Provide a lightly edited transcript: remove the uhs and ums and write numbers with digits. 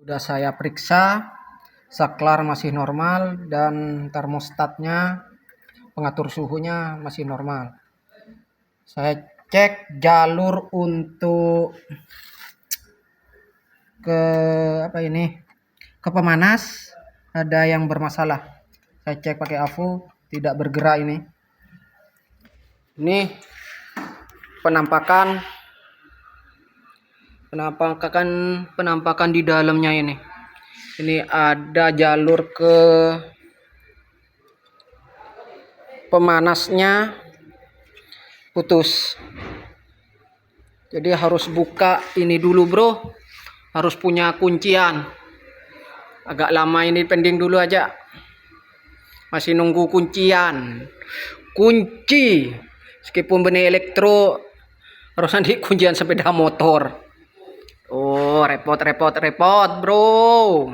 Sudah saya periksa, saklar masih normal dan termostatnya, pengatur suhunya masih normal. Saya cek jalur untuk ke pemanas, ada yang bermasalah. Saya cek pakai AVO, tidak bergerak ini. Ini penampakan di dalamnya ini. Ini ada jalur ke pemanasnya putus. Jadi harus buka ini dulu, bro. Harus punya kuncian. Agak lama ini, pending dulu aja. Masih nunggu kuncian. Kunci. Meskipun benih elektro, harus nanti kuncian sepeda motor. Oh, repot, bro.